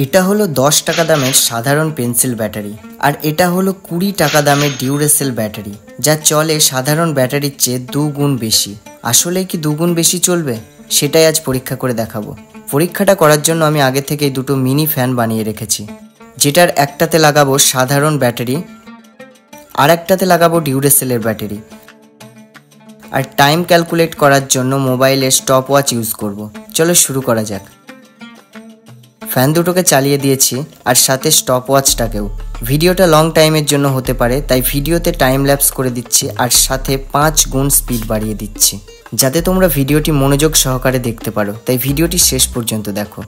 এটা হলো 10 টাকা দামের সাধারণ পেন্সিল ব্যাটারি আর এটা হলো 20 টাকা দামের ডিউরেসেল ব্যাটারি, যা চলে সাধারণ ব্যাটারির চেয়ে 2 গুণ বেশি। আসলে কি 2 গুণ বেশি চলবে সেটাই আজ পরীক্ষা করে দেখাবো। পরীক্ষাটা করার জন্য আমি আগে থেকেই দুটো মিনি ফ্যান বানিয়ে রেখেছি, যেটার একটাতে লাগাবো সাধারণ ব্যাটারি আর একটাতে লাগাবো ডিউরেসেলের ব্যাটারি। আর টাইম ক্যালকুলেট করার জন্য মোবাইলে স্টপ ওয়াচ ইউজ করব। চলো শুরু করা যাক। ফ্যান দুটোকে চালিয়ে দিয়েছি আর সাথে স্টপ ওয়াচটাকেও। ভিডিওটা লং টাইমের জন্য হতে পারে, তাই ভিডিওতে টাইম ল্যাপস করে দিচ্ছি আর সাথে 5 গুণ স্পিড বাড়িয়ে দিচ্ছি, যাতে তোমরা ভিডিওটি মনোযোগ সহকারে দেখতে পারো। তাই ভিডিওটি শেষ পর্যন্ত দেখো।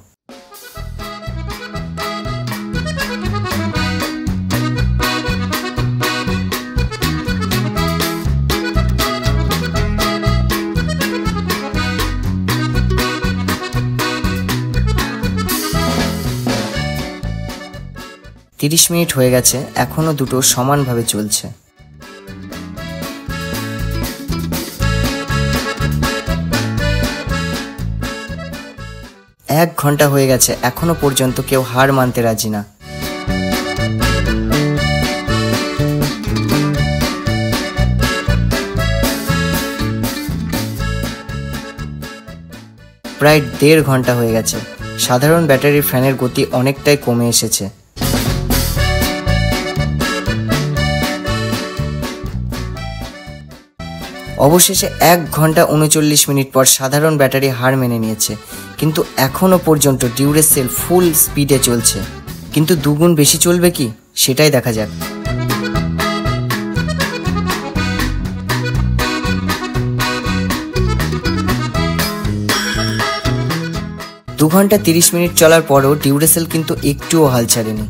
তিরিশ মিনিট হয়ে গেছে, এখনো দুটো সমানভাবে চলছে। এক ঘন্টা হয়ে গেছে, এখনো পর্যন্ত কেউ হার মানতে রাজি না। প্রায় 1.5 ঘন্টা হয়ে গেছে। সাধারণ ব্যাটারির ফ্যানের গতি অনেকটাই কমে এসেছে। অবশেষে 1 ঘন্টা 39 মিনিট পর সাধারণ ব্যাটারি হার মেনে নিয়েছে, কিন্তু এখনো পর্যন্ত ডিউরেসেল ফুল স্পিডে চলছে। কিন্তু 2 গুণ বেশি চলবে কি সেটাই দেখা যাক। 2 ঘন্টা 30 মিনিট চলার পরও ডিউরেসেল কিন্তু একটুও হাল ছাড়েনি।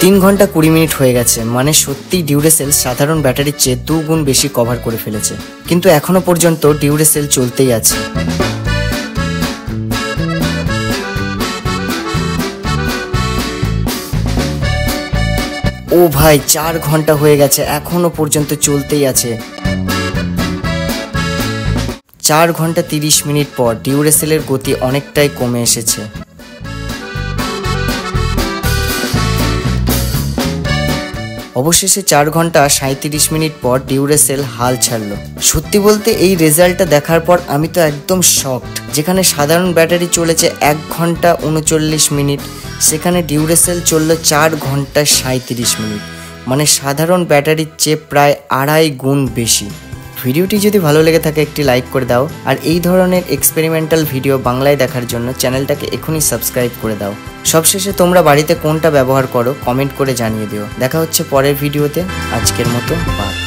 3 ঘন্টা 20 মিনিট হয়ে গেছে, মানে সত্যি ডিউরেসেল সাধারণ ব্যাটারির চেয়ে 2 গুণ বেশি কভার করে ফেলেছে, কিন্তু এখনো পর্যন্ত ডিউরেসেল চলতেই আছে। ও ভাই, 4 ঘন্টা হয়ে গেছে, এখনো পর্যন্ত চলতেই আছে। 4 ঘন্টা 30 মিনিট পর ডিউরেসেলের গতি অনেকটাই কমে এসেছে। অবশেষে 4 ঘন্টা 37 মিনিট পর ডিউরেসেল হাল ছাড়লো। সত্যি বলতে এই রেজাল্টটা দেখার পর আমি তো একদম শকড। যেখানে সাধারণ ব্যাটারি চলেছে 1 ঘন্টা 39 মিনিট, সেখানে ডিউরেসেল চললো 4 ঘন্টা 37 মিনিট, মানে সাধারণ ব্যাটারির চেয়ে প্রায় 2.5 গুণ বেশি। ভিডিওটি যদি ভালো লেগে থাকে একটি লাইক করে দাও, আর এই ধরনের এক্সপেরিমেন্টাল ভিডিও বাংলায় দেখার জন্য চ্যানেলটাকে এখনই সাবস্ক্রাইব করে দাও। সবশেষে তোমরা বাড়িতে কোনটা ব্যবহার করো কমেন্ট করে জানিয়ে দিও। দেখা হচ্ছে পরের ভিডিওতে। আজকের মতো বাই।